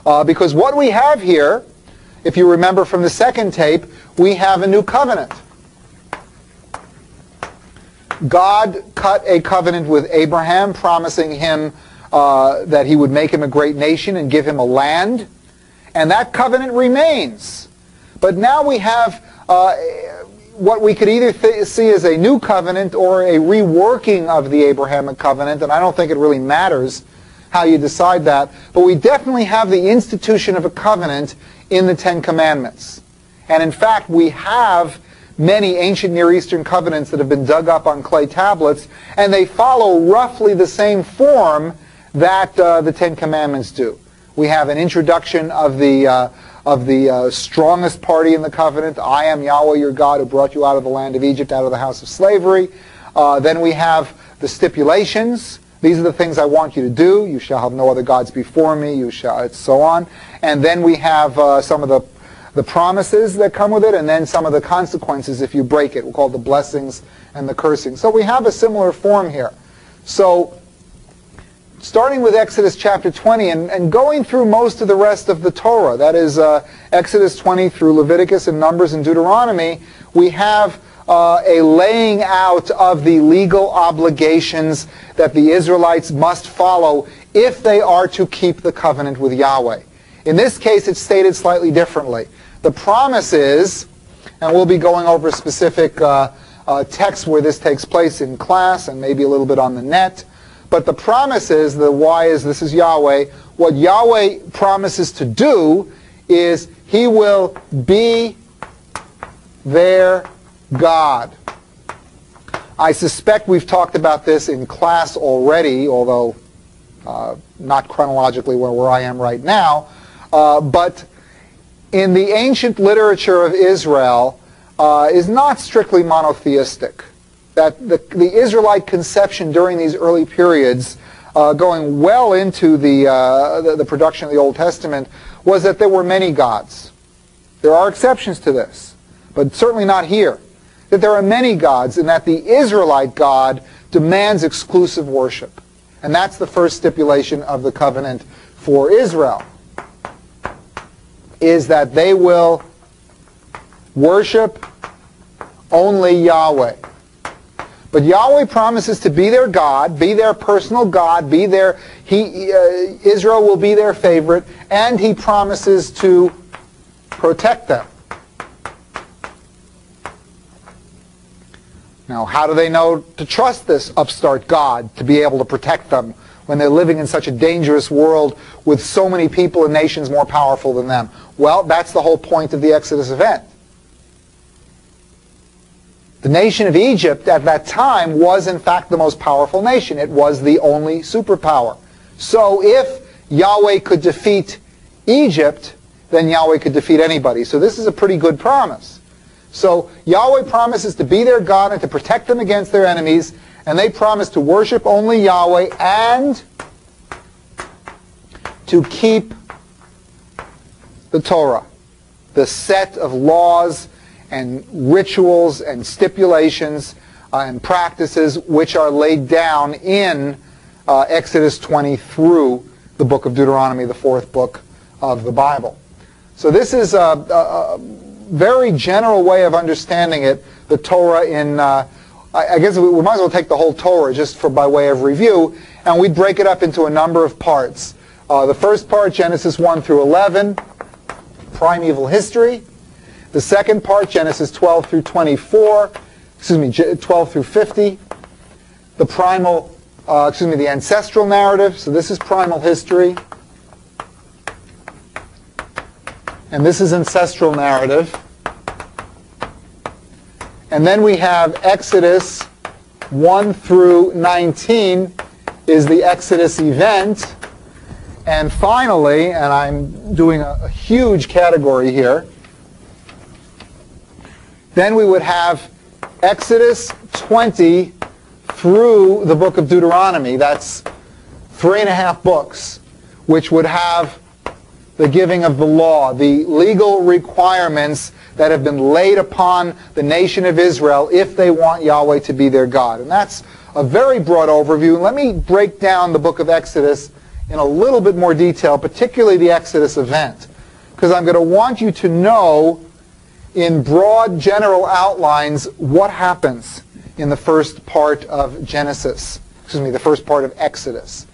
Because what we have here, if you remember from the second tape, we have a new covenant. God cut a covenant with Abraham, promising him that he would make him a great nation and give him a land. And that covenant remains. But now we have what we could either see as a new covenant or a reworking of the Abrahamic covenant, and I don't think it really matters how you decide that. But we definitely have the institution of a covenant in the Ten Commandments. And in fact, we have many ancient Near Eastern covenants that have been dug up on clay tablets, and they follow roughly the same form that the Ten Commandments do. We have an introduction of the strongest party in the covenant. I am Yahweh your God who brought you out of the land of Egypt, out of the house of slavery. Then we have the stipulations. These are the things I want you to do. You shall have no other gods before me. You shall, so on. And then we have some of the promises that come with it, and then some of the consequences if you break it. We'll call it the blessings and the cursing. So we have a similar form here. So starting with Exodus chapter 20 and going through most of the rest of the Torah, that is Exodus 20 through Leviticus and Numbers and Deuteronomy, we have a laying out of the legal obligations that the Israelites must follow if they are to keep the covenant with Yahweh. In this case, it's stated slightly differently. The promise is, and we'll be going over specific texts where this takes place in class and maybe a little bit on the net, but the promise is, the why is, this is Yahweh, what Yahweh promises to do is he will be their God. I suspect we've talked about this in class already, although not chronologically where I am right now, but in the ancient literature of Israel is not strictly monotheistic. That the Israelite conception during these early periods, going well into the production of the Old Testament, was that there were many gods. There are exceptions to this, but certainly not here. That there are many gods, and that the Israelite God demands exclusive worship. And that's the first stipulation of the covenant for Israel, is that they will worship only Yahweh. But Yahweh promises to be their God, be their personal God, be their, Israel will be their favorite, and he promises to protect them. Now, how do they know to trust this upstart God to be able to protect them when they're living in such a dangerous world with so many people and nations more powerful than them? Well, that's the whole point of the Exodus event. The nation of Egypt at that time was in fact the most powerful nation. It was the only superpower. So if Yahweh could defeat Egypt, then Yahweh could defeat anybody. So this is a pretty good promise. So Yahweh promises to be their God and to protect them against their enemies, and they promise to worship only Yahweh and to keep the Torah, the set of laws and rituals and stipulations and practices which are laid down in Exodus 20 through the book of Deuteronomy, the fourth book of the Bible. So this is a very general way of understanding it, the Torah in, I guess we might as well take the whole Torah just by way of review, and we'd break it up into a number of parts. The first part, Genesis 1 through 11, primeval history. The second part, Genesis 12 through 24, 12 through 50. The primal, the ancestral narrative. So this is primal history. And this is ancestral narrative. And then we have Exodus 1 through 19 is the Exodus event. And finally, and I'm doing a huge category here, then we would have Exodus 20 through the book of Deuteronomy. That's 3.5 books, which would have the giving of the law, the legal requirements that have been laid upon the nation of Israel if they want Yahweh to be their God. And that's a very broad overview. Let me break down the book of Exodus in a little bit more detail, particularly the Exodus event, because I'm going to want you to know in broad general outlines what happens in the first part of Genesis, the first part of Exodus.